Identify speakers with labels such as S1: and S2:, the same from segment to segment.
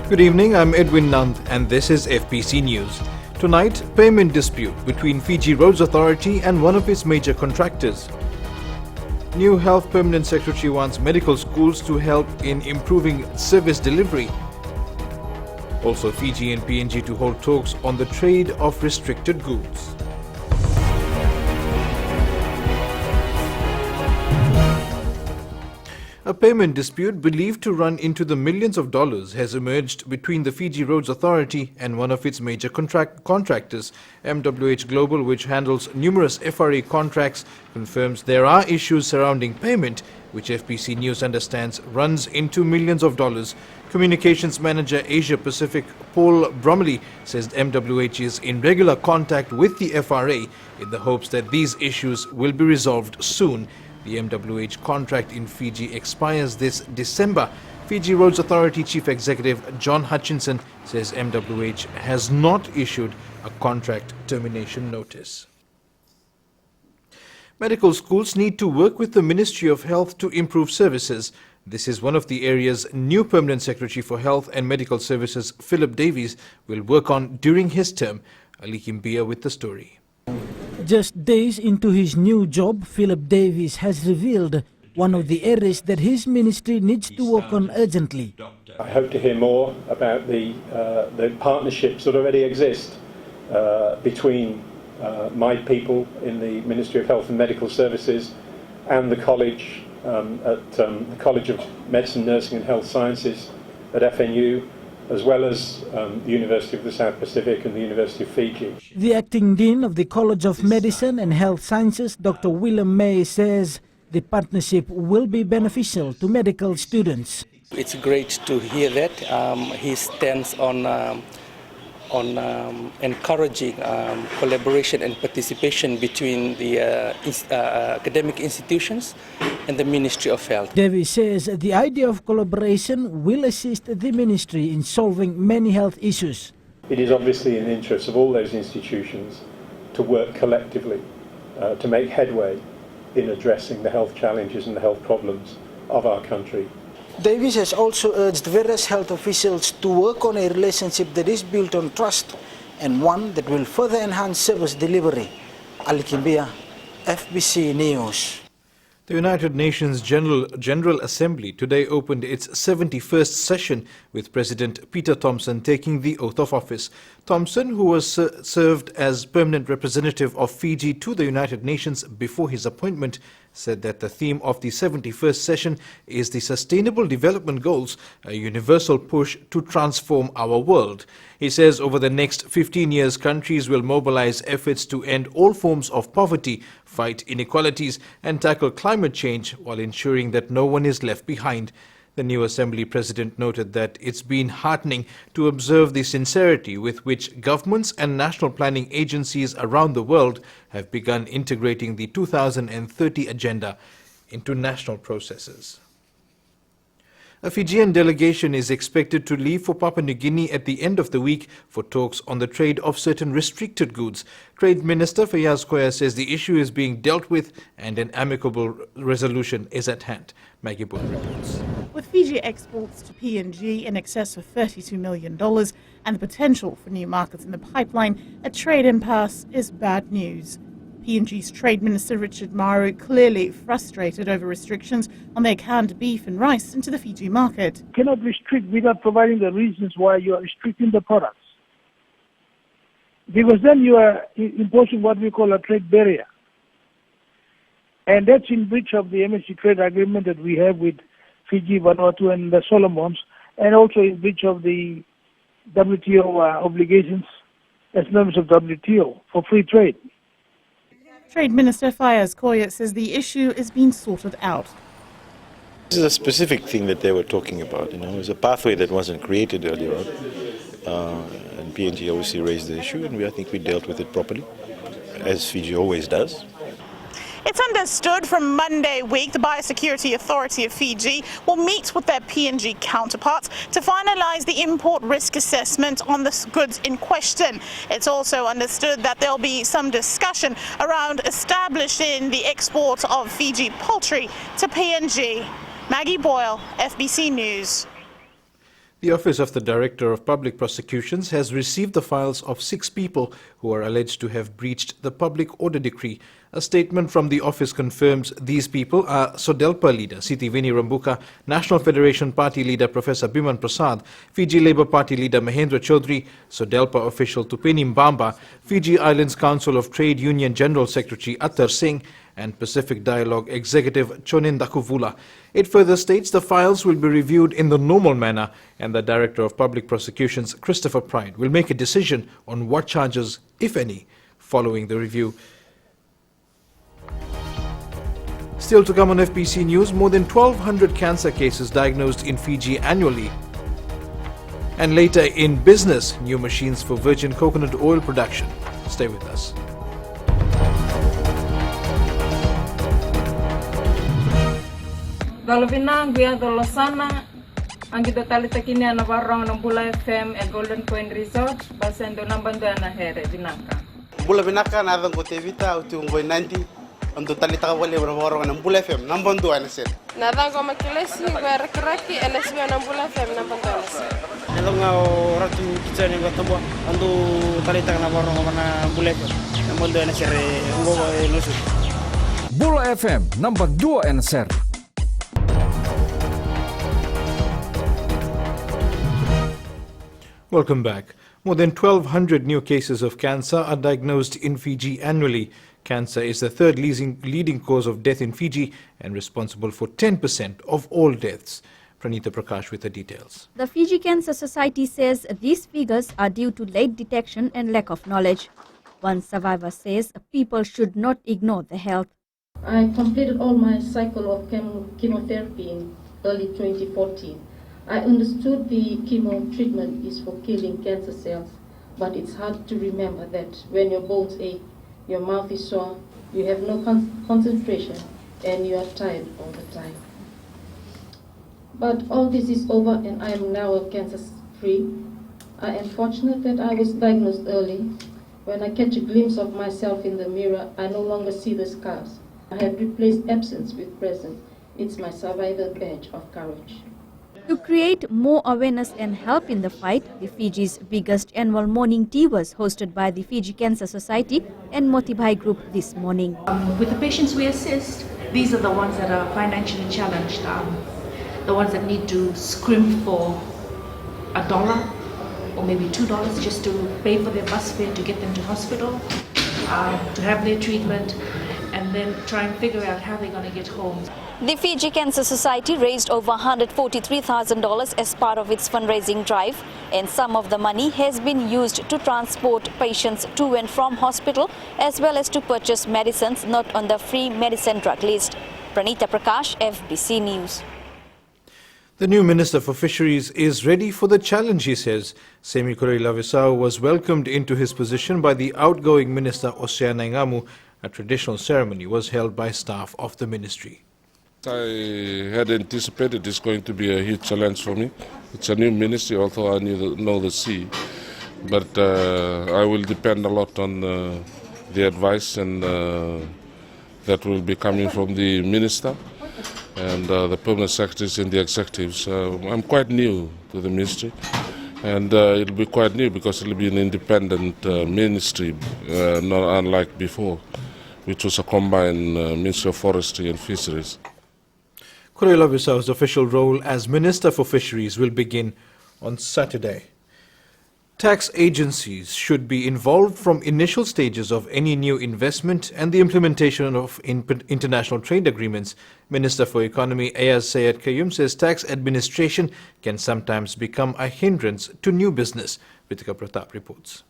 S1: Good evening, I'm Edwin Nand and this is FBC News. Tonight, payment dispute between Fiji Roads Authority and one of its major contractors. New Health Permanent Secretary wants medical schools to help in improving service delivery. Also, Fiji and PNG to hold talks on the trade of restricted goods. A payment dispute believed to run into the millions of dollars has emerged between the Fiji Roads Authority and one of its major contractors. MWH Global, which handles numerous FRA contracts, confirms there are issues surrounding payment, which FBC News understands runs into millions of dollars. Communications Manager Asia Pacific Paul Bromley says MWH is in regular contact with the FRA in the hopes that these issues will be resolved soon. The MWH contract in Fiji expires this December. Fiji Roads Authority Chief Executive John Hutchinson says MWH has not issued a contract termination notice. Medical schools need to work with the Ministry of Health to improve services. This is one of the areas new Permanent Secretary for Health and Medical Services Philip Davies will work on during his term. Ali Kimbia with the story.
S2: Just days into his new job, Philip Davies has revealed one of the areas that his ministry needs to work on urgently.
S3: I hope to hear more about the partnerships that already exist between my people in the Ministry of Health and Medical Services and the college at the College of Medicine, Nursing and Health Sciences at FNU, as well as the University of the South Pacific and the University of Fiji.
S2: The acting dean of the College of Medicine and Health Sciences, Dr. William May, says the partnership will be beneficial to medical students.
S4: It's great to hear that. He stands on encouraging collaboration and participation between the academic institutions and the Ministry of Health.
S2: Davies says the idea of collaboration will assist the ministry in solving many health issues.
S3: It is obviously in the interest of all those institutions to work collectively to make headway in addressing the health challenges and the health problems of our country.
S2: Davies has also urged various health officials to work on a relationship that is built on trust and one that will further enhance service delivery. Ali Kimbia, FBC News.
S1: The United Nations General Assembly today opened its 71st session with President Peter Thomson taking the oath of office. Thomson, who was served as permanent representative of Fiji to the United Nations before his appointment, said that the theme of the 71st session is the Sustainable Development Goals, a universal push to transform our world. He says over the next 15 years, countries will mobilize efforts to end all forms of poverty, fight inequalities, and tackle climate change while ensuring that no one is left behind. The new Assembly President noted that it's been heartening to observe the sincerity with which governments and national planning agencies around the world have begun integrating the 2030 agenda into national processes. A Fijian delegation is expected to leave for Papua New Guinea at the end of the week for talks on the trade of certain restricted goods. Trade Minister Fayaz Koya says the issue is being dealt with and an amicable resolution is at hand. Maggie Bull reports.
S5: With Fiji exports to PNG in excess of $32 million and the potential for new markets in the pipeline, a trade impasse is bad news. PNG's Trade Minister Richard Maru clearly frustrated over restrictions on their canned beef and rice into the Fiji market.
S6: You cannot restrict without providing the reasons why you are restricting the products. Because then you are imposing what we call a trade barrier. And that's in breach of the MSC trade agreement that we have with Fiji, Vanuatu and the Solomons, and also in breach of the WTO obligations as members of WTO for free trade.
S5: Trade Minister Fayaz Koya says the issue is being sorted out.
S7: This is a specific thing that they were talking about. It was a pathway that wasn't created earlier on. And PNG obviously raised the issue, and I think we dealt with it properly, as Fiji always does.
S5: It's understood from Monday week the Biosecurity Authority of Fiji will meet with their PNG counterparts to finalise the import risk assessment on the goods in question. It's also understood that there'll be some discussion around establishing the export of Fiji poultry to PNG. Maggie Boyle, FBC News.
S1: The Office of the Director of Public Prosecutions has received the files of 6 people who are alleged to have breached the public order decree. A statement from the office confirms these people are Sodelpa leader Sitiveni Rambuka, National Federation Party leader Professor Biman Prasad, Fiji Labour Party leader Mahendra Chaudhry, Sodelpa official Tupeni Mbamba, Fiji Islands Council of Trade Union General Secretary Attar Singh, and Pacific Dialogue Executive Chonin Dakuvula. It further states the files will be reviewed in the normal manner and the Director of Public Prosecutions, Christopher Pride, will make a decision on what charges, if any, following the review. Still to come on FBC News, more than 1,200 cancer cases diagnosed in Fiji annually. And later in business, new machines for virgin coconut oil production. Stay with us.
S8: Galovina Guia Dolosana, Angido Talitakini and Navarro Nambula FM at Golden Point Resort, Basendo Nambando and Ahere, Vinaka.
S9: Bula Vinaka, Navan Gotevita, Utungoi 90, and to Talitaka Navarro and Bula FM, Nambando and said.
S10: Nadango Makilesi, where Kraki, and Lesbi and Nambula FM, Nambando.
S9: Hello, Ratu Kitchen and Gotambo, and to Talitaka Navarro and Bula FM, Nambando and Sere,
S11: Bula FM, number 2 and Ser.
S1: Welcome back. More than 1,200 new cases of cancer are diagnosed in Fiji annually. Cancer is the third leading cause of death in Fiji and responsible for 10% of all deaths. Pranita Prakash with the details.
S12: The Fiji Cancer Society says these figures are due to late detection and lack of knowledge. One survivor says people should not ignore their health.
S13: I completed all my cycle of chemotherapy in early 2014. I understood the chemo treatment is for killing cancer cells, but it's hard to remember that when your bones ache, your mouth is sore, you have no concentration, and you are tired all the time. But all this is over and I am now cancer-free. I am fortunate that I was diagnosed early. When I catch a glimpse of myself in the mirror, I no longer see the scars. I have replaced absence with presence. It's my survival badge of courage.
S12: To create more awareness and help in the fight, the Fiji's biggest annual morning tea was hosted by the Fiji Cancer Society and Motibai Group this morning.
S14: With the patients we assist, these are the ones that are financially challenged, the ones that need to scrimp for $1 or maybe $2 just to pay for their bus fare to get them to hospital, to have their treatment, and then try and figure out how they're going to get home.
S12: The Fiji Cancer Society raised over $143,000 as part of its fundraising drive, and some of the money has been used to transport patients to and from hospital as well as to purchase medicines not on the free medicine drug list. Pranita Prakash, FBC News.
S1: The new Minister for Fisheries is ready for the challenge, he says. Semi Kurailavisau was welcomed into his position by the outgoing Minister Oceana Ngamu. A traditional ceremony was held by staff of the ministry.
S15: I had anticipated it's going to be a huge challenge for me. It's a new ministry, although I know the sea. But I will depend a lot on the advice and that will be coming from the minister and the permanent secretaries and the executives. I'm quite new to the ministry, and it'll be quite new because it'll be an independent ministry, not unlike before, which was a combined Ministry of Forestry and Fisheries.
S1: Kurailavisau's official role as Minister for Fisheries will begin on Saturday. Tax agencies should be involved from initial stages of any new investment and the implementation of international trade agreements. Minister for Economy Ayaz Sayed Qayyum says tax administration can sometimes become a hindrance to new business. Vitika Pratap reports.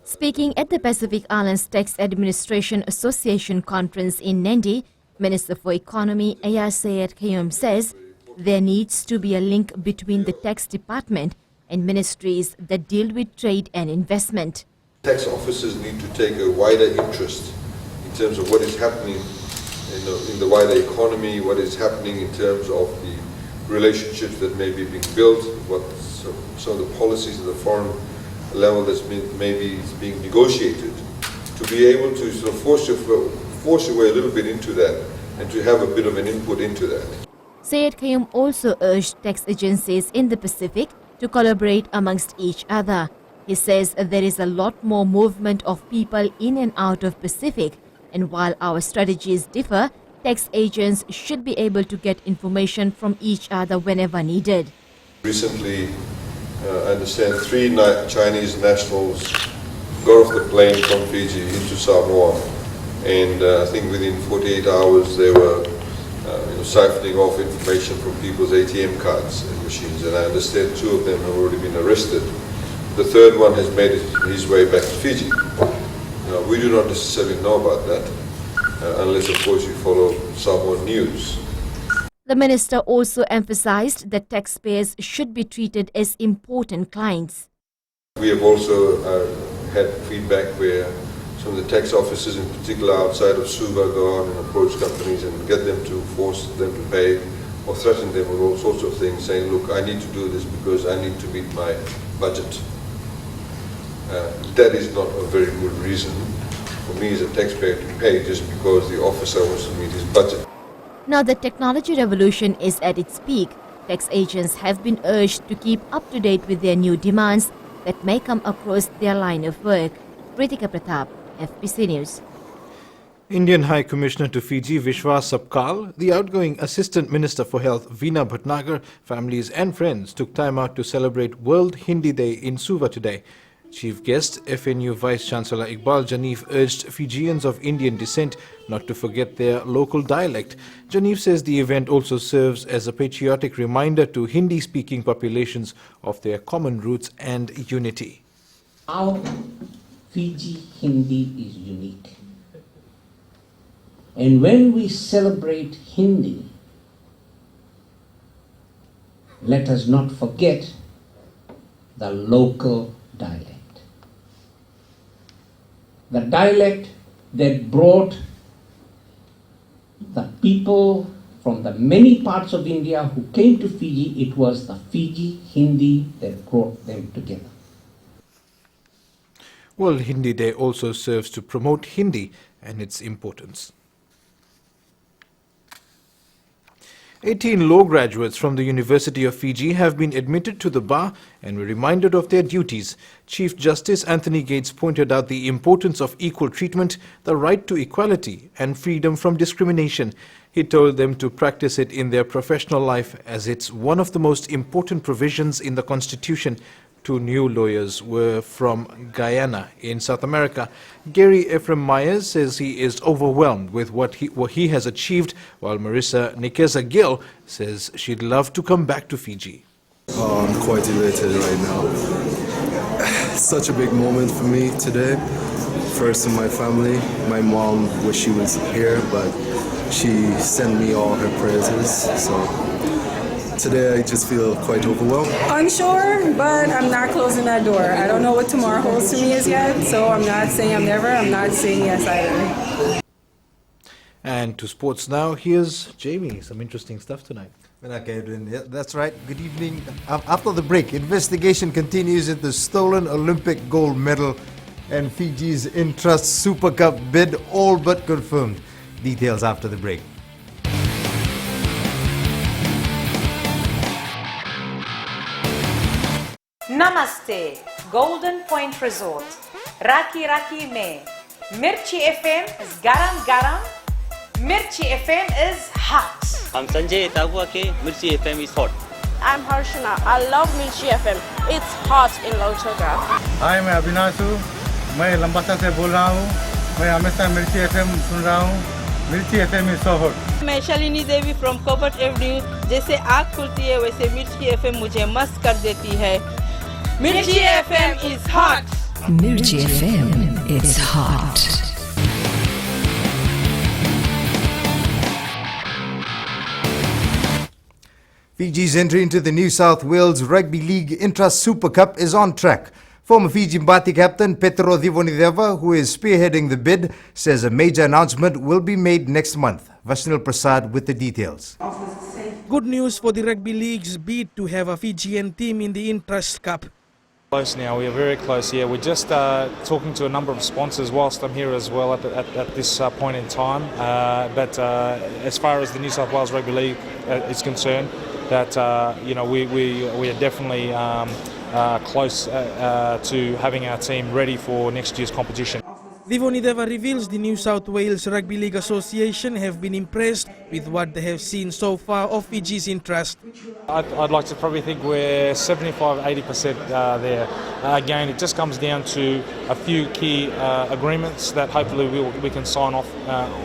S16: Speaking at the Pacific Islands Tax Administration Association conference in Nadi, Minister for Economy Ayaz Sayed Qayyum says there needs to be a link between the tax department and ministries that deal with trade and investment.
S17: Tax officers need to take a wider interest in terms of what is happening in the wider economy, what is happening in terms of the relationships that may be being built, what some of the policies at the foreign level that's maybe being negotiated, to be able to sort of force your way a little bit into that and to have a bit of an input into that.
S16: Syed Kayum also urged tax agencies in the Pacific to collaborate amongst each other. He says there is a lot more movement of people in and out of Pacific, and while our strategies differ, tax agents should be able to get information from each other whenever needed.
S17: Recently, I understand 3 Chinese nationals got off the plane from Fiji into Samoa, and I think within 48 hours they were siphoning off information from people's ATM cards and machines, and I understand 2 of them have already been arrested. The 3rd one has made his way back to Fiji. We do not necessarily know about that, unless of course you follow Samoan news.
S16: The minister also emphasized that taxpayers should be treated as important clients.
S17: We have also had feedback where some of the tax officers, in particular outside of Suva, go out and approach companies and get them to force them to pay or threaten them with all sorts of things, saying, look, I need to do this because I need to meet my budget. That is not a very good reason for me as a taxpayer to pay just because the officer wants to meet his budget.
S16: Now that technology revolution is at its peak, tax agents have been urged to keep up to date with their new demands that may come across their line of work. Ritika Pratap, FBC News.
S1: Indian High Commissioner to Fiji Vishwas Sapkal, the outgoing Assistant Minister for Health Veena Bhatnagar, families and friends took time out to celebrate World Hindi Day in Suva today. Chief guest, FNU Vice-Chancellor Iqbal Janif urged Fijians of Indian descent not to forget their local dialect. Janif says the event also serves as a patriotic reminder to Hindi-speaking populations of their common roots and unity.
S18: Our Fiji Hindi is unique. And when we celebrate Hindi, let us not forget the local dialect. The dialect that brought the people from the many parts of India who came to Fiji, it was the Fiji Hindi that brought them together.
S1: World Hindi Day also serves to promote Hindi and its importance. 18 law graduates from the University of Fiji have been admitted to the bar and were reminded of their duties. Chief Justice Anthony Gates pointed out the importance of equal treatment, the right to equality and freedom from discrimination. He told them to practice it in their professional life as it's one of the most important provisions in the Constitution. 2 new lawyers were from Guyana in South America. Gary Ephraim Myers says he is overwhelmed with what he has achieved, while Marissa Nikeza Gill says she'd love to come back to Fiji.
S19: Oh, I'm quite elated right now. Such a big moment for me today. First in my family. My mom wished she was here, but she sent me all her praises. So today I just feel quite overwhelmed.
S20: Unsure, but I'm not closing that door. I don't know what tomorrow holds to me as yet, so I'm not saying I'm never, I'm not saying yes either.
S1: And to sports now, here's Jamie. Some interesting stuff tonight.
S21: Okay, yeah, that's right. Good evening. After the break, investigation continues into stolen Olympic gold medal and Fiji's Intrust Super Cup bid all but confirmed. Details after the break.
S22: Namaste, Golden Point Resort. Raki Raki me. Mirchi FM is garam garam. Mirchi FM is hot.
S23: I'm Sanjay Tabua ke Mirchi FM is hot.
S10: I'm Harshana. I love Mirchi FM. It's hot in Lautoka.
S24: Hi, मैं अविनाशु मैं लंबासा से बोल रहा हूँ मैं हमेशा मिर्ची FM सुन रहा हूँ मिर्ची एफएम is so hot.
S25: मैं शालिनी देवी from Covert Avenue. जैसे आँख खुलती है वैसे मिर्ची एफएम मुझे मस्त कर देती है. Mirchi FM is hot.
S26: Mirchi FM, it's hot.
S21: Fiji's entry into the New South Wales Rugby League Intrust Super Cup is on track. Former Fiji Mbati captain Petro Divonideva, who is spearheading the bid, says a major announcement will be made next month. Vashnil Prasad with the details.
S27: Good news for the Rugby League's bid to have a Fijian team in the Intrust Cup.
S2: Close now, we are very close here. We're just talking to a number of sponsors whilst I'm here as well at this point in time. But as far as the New South Wales Rugby League is concerned, that we are definitely close to having our team ready for next year's competition.
S3: Divonideva reveals the New South Wales Rugby League Association have been impressed with what they have seen so far of Fiji's interest.
S2: I'd like to probably think we're 75-80% there. Again, it just comes down to a few key agreements that hopefully we can sign off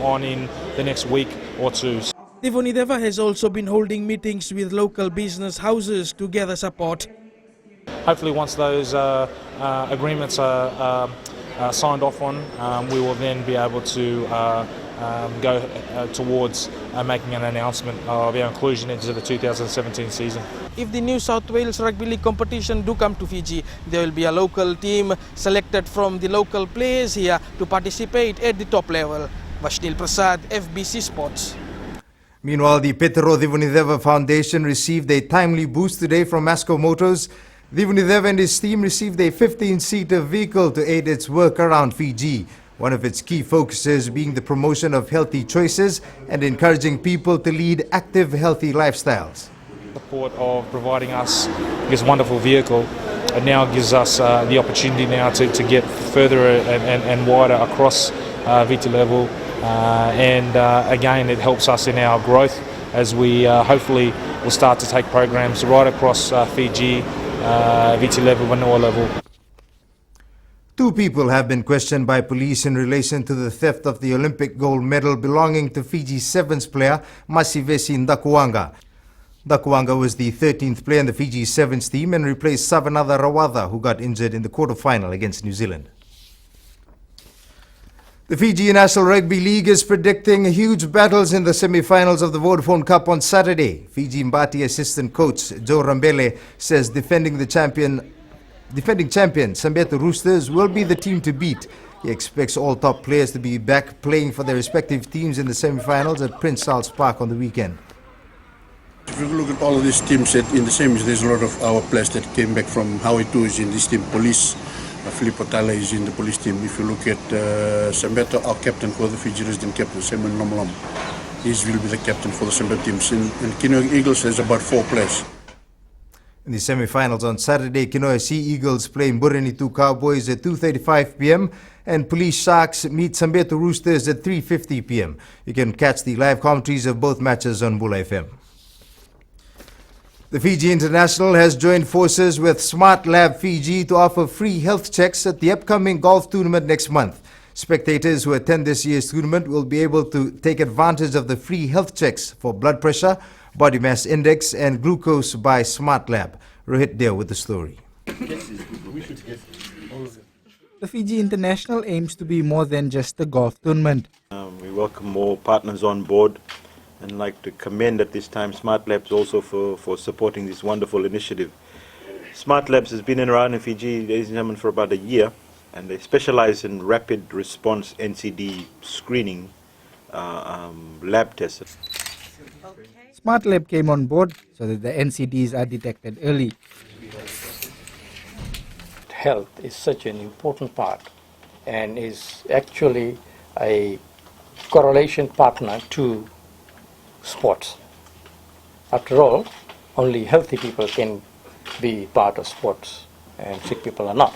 S2: on in the next week or two.
S3: Divonideva has also been holding meetings with local business houses to gather support.
S2: Hopefully once those agreements are signed off on, we will then be able to go towards making an announcement of our inclusion into the 2017 season.
S3: If the New South Wales Rugby League competition do come to Fiji, there will be a local team selected from the local players here to participate at the top level. Vashnil Prasad, FBC Sports.
S21: Meanwhile, the Petero Divonideva Foundation received a timely boost today from Masco Motors. Divonideva and his team received a 15-seater vehicle to aid its work around Fiji. One of its key focuses being the promotion of healthy choices and encouraging people to lead active, healthy lifestyles.
S2: Support of providing us this wonderful vehicle, it now gives us the opportunity now to get further and wider across Viti level, and again it helps us in our growth as we hopefully will start to take programs right across Fiji, Viti level, Vanua level.
S21: 2 people have been questioned by police in relation to the theft of the Olympic gold medal belonging to Fiji's 7th player, Masivesi Ndakuanga. Ndakuanga was the 13th player in the Fiji 7s team and replaced Savanatha Rawatha, who got injured in the quarter-final against New Zealand. The Fiji National Rugby League is predicting huge battles in the semi-finals of the Vodafone Cup on Saturday. Fiji Mbati assistant coach Joe Rambele says defending champion Sambeto Roosters will be the team to beat. He expects all top players to be back playing for their respective teams in the semi-finals at Prince Charles Park on the weekend.
S4: If you look at all of these teams in the semis, there's a lot of our players that came back from Howie 2 is in this team. Police, Filippo Tala is in the police team. If you look at Sambeto, our captain for the Fiji resident captain, Simon Nomlam, he will be the captain for the Sambeto teams. And Kinoa Eagles has about 4 players.
S21: In the semi-finals on Saturday, Kinoa Sea Eagles play Mburenitu Cowboys at 2:35 p.m. and Police Sharks meet Sambeto Roosters at 3:50 p.m. You can catch the live commentaries of both matches on Bula FM. The Fiji International has joined forces with Smart Lab Fiji to offer free health checks at the upcoming golf tournament next month. Spectators who attend this year's tournament will be able to take advantage of the free health checks for blood pressure, body mass index and glucose by Smart Lab. Rohit Deo with the story.
S5: The Fiji International aims to be more than just a golf tournament.
S6: We welcome more partners on board and like to commend at this time Smart Labs also for supporting this wonderful initiative. Smart Labs has been around in Fiji, ladies and gentlemen, for about a year, and they specialize in rapid response NCD screening lab tests.
S5: Smart Lab came on board so that the NCDs are detected early.
S7: Health is such an important part and is actually a correlation partner to sports. After all, only healthy people can be part of sports and sick people are not.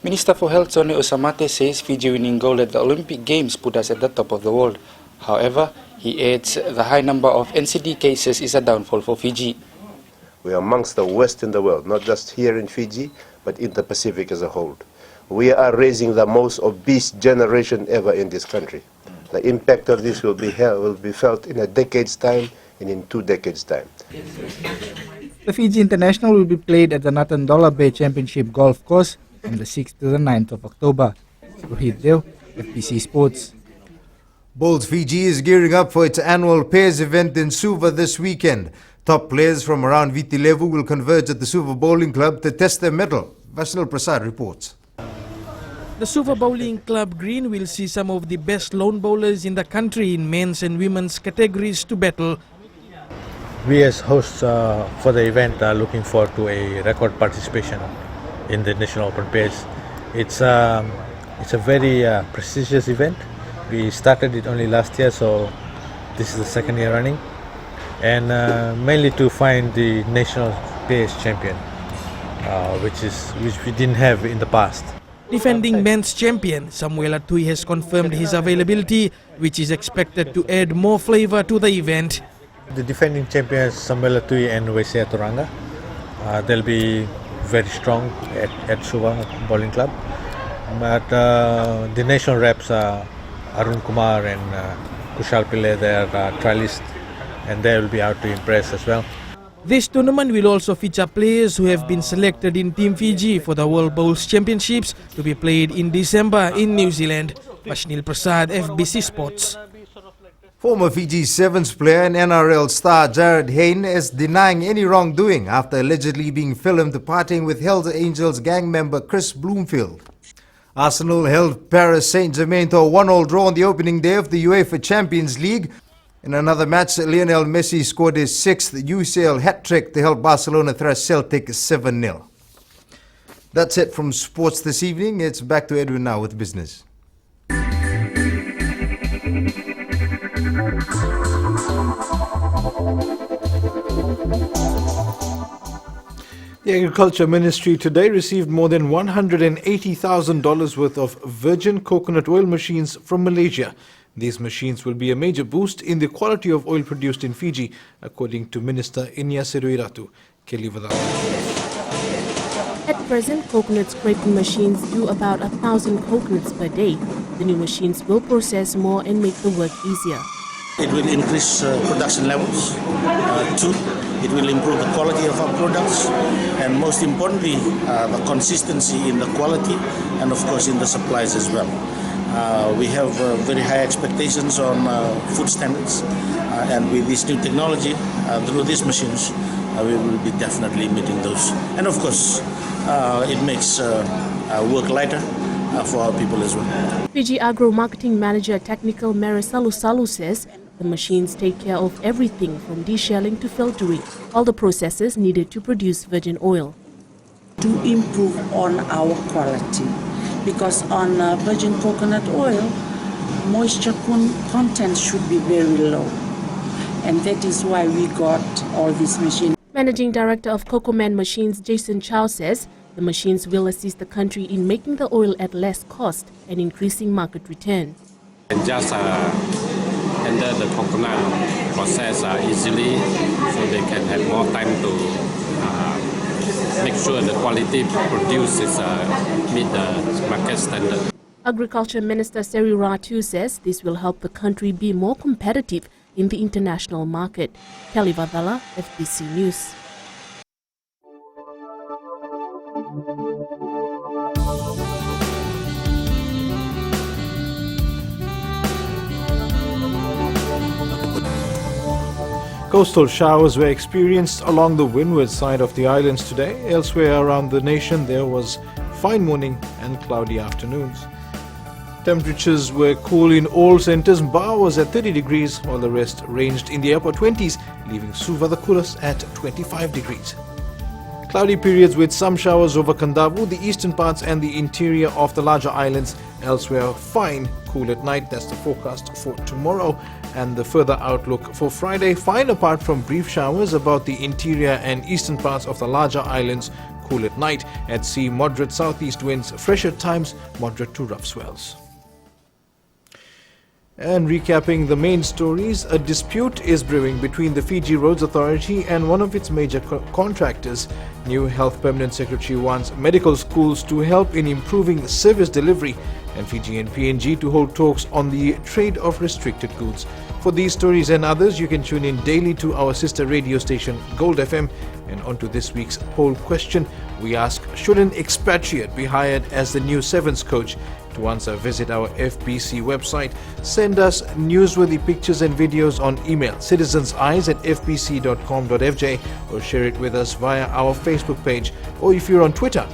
S27: Minister for Health Sonny Osamate says Fiji winning gold at the Olympic Games put us at the top of the world. However, he adds the high number of NCD cases is a downfall for Fiji.
S28: We are amongst the worst in the world, not just here in Fiji, but in the Pacific as a whole. We are raising the most obese generation ever in this country. The impact of this will be felt in a decade's time and in 2 decades' time.
S5: The Fiji International will be played at the Natandola Bay Championship Golf Course from the 6th to the 9th of October. Rohit Deo, FBC Sports.
S21: Bowls Fiji is gearing up for its annual pairs event in Suva this weekend. Top players from around Viti level will converge at the Suva Bowling Club to test their mettle. Vashnil Prasad reports.
S3: The Suva Bowling Club Green will see some of the best lone bowlers in the country in men's and women's categories to battle.
S29: We as hosts for the event are looking forward to a record participation
S8: in the National Open Pairs. It's a very prestigious event. We started it only last year, so this is the second year running, and mainly to find the National Pairs champion, which we didn't have in the past.
S3: Defending men's champion Samuel Atui has confirmed his availability, which is expected to add more flavor to the event.
S8: The defending champions Samuel Atui and Wesia Turanga, they'll be very strong at Suva Bowling Club. But the national reps are Arun Kumar and Kushal Pillai. They are trialists, and they will be out to impress as well.
S3: This tournament will also feature players who have been selected in Team Fiji for the World Bowls Championships to be played in December in New Zealand. Vashnil Prasad, FBC Sports.
S21: Former Fiji Sevens player and NRL star Jared Hayne is denying any wrongdoing after allegedly being filmed partying with Hells Angels gang member Chris Bloomfield. Arsenal held Paris Saint-Germain to a 1-1 draw on the opening day of the UEFA Champions League. In another match, Lionel Messi scored his 6th UCL hat-trick to help Barcelona thrash Celtic 7-0. That's it from sports this evening. It's back to Edwin now with business.
S1: The Agriculture Ministry today received more than $180,000 worth of virgin coconut oil machines from Malaysia. These machines will be a major boost in the quality of oil produced in Fiji, according to Minister Inya Seruiratu. Kelly Vadala.
S9: At present, coconut scraping machines do about 1,000 coconuts per day. The new machines will process more and make the work easier.
S11: It will increase production levels. Two, it will improve the quality of our products, and most importantly, the consistency in the quality and of course in the supplies as well. We have very high expectations on food standards, and with this new technology, through these machines, we will be definitely meeting those. And of course, it makes work lighter for our people as well.
S9: Fiji Agro Marketing Manager Technical Marisalu Salu says the machines take care of everything from deshelling to filtering, all the processes needed to produce virgin oil.
S12: To improve on our quality, because on virgin coconut oil, moisture content should be very low, and that is why we got all these machines.
S9: Managing Director of Cocoman Machines Jason Chow says the machines will assist the country in making the oil at less cost and increasing market return.
S13: And just handle the coconut process easily, so they can have more time to make sure the quality produced is meet the market standard.
S9: Agriculture Minister Seruiratu says this will help the country be more competitive in the international market. Kelly Vadala, FBC News.
S1: Coastal showers were experienced along the windward side of the islands today. Elsewhere around the nation, there was fine morning and cloudy afternoons. Temperatures were cool in all centres. Ba was at 30 degrees, while the rest ranged in the upper 20s, leaving Suva the coolest at 25 degrees. Cloudy periods with some showers over Kandavu, the eastern parts and the interior of the larger islands. Elsewhere, fine, cool at night. That's the forecast for tomorrow. And the further outlook for Friday, fine apart from brief showers about the interior and eastern parts of the larger islands. Cool at night. At sea, moderate southeast winds, fresh at times, moderate to rough swells. And recapping the main stories, a dispute is brewing between the Fiji Roads Authority and one of its major contractors. New Health Permanent Secretary wants medical schools to help in improving service delivery, and Fiji and PNG to hold talks on the trade of restricted goods. For these stories and others, you can tune in daily to our sister radio station Gold FM. And on to this week's poll question, we ask, should an expatriate be hired as the new Sevens coach? To answer, visit our FBC website. Send us newsworthy pictures and videos on email citizenseyes@fbc.com.fj, or share it with us via our Facebook page. Or if you're on Twitter,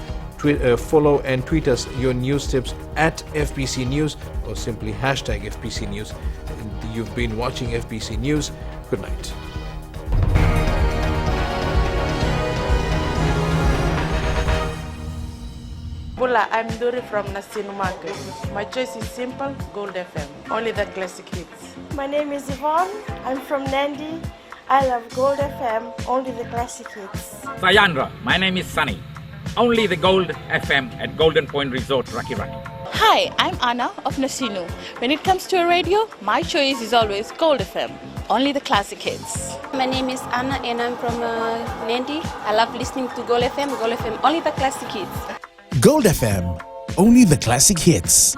S1: follow and tweet us your news tips at FBC News, or simply hashtag FBC News. You've been watching FBC News. Good night.
S10: Bula, I'm Duri from Nasinu Market. My choice is simple, Gold FM. Only the classic hits.
S14: My name is Yvonne. I'm from Nandi. I love Gold FM, only the classic hits.
S15: Sayandra, my name is Sunny. Only the Gold FM at Golden Point Resort, Raki Raki.
S25: Hi, I'm Anna of Nasinu. When it comes to a radio, my choice is always Gold FM. Only the classic hits.
S14: My name is Anna and I'm from Nandi. I love listening to Gold FM, only the classic hits.
S16: Gold FM, only the classic hits.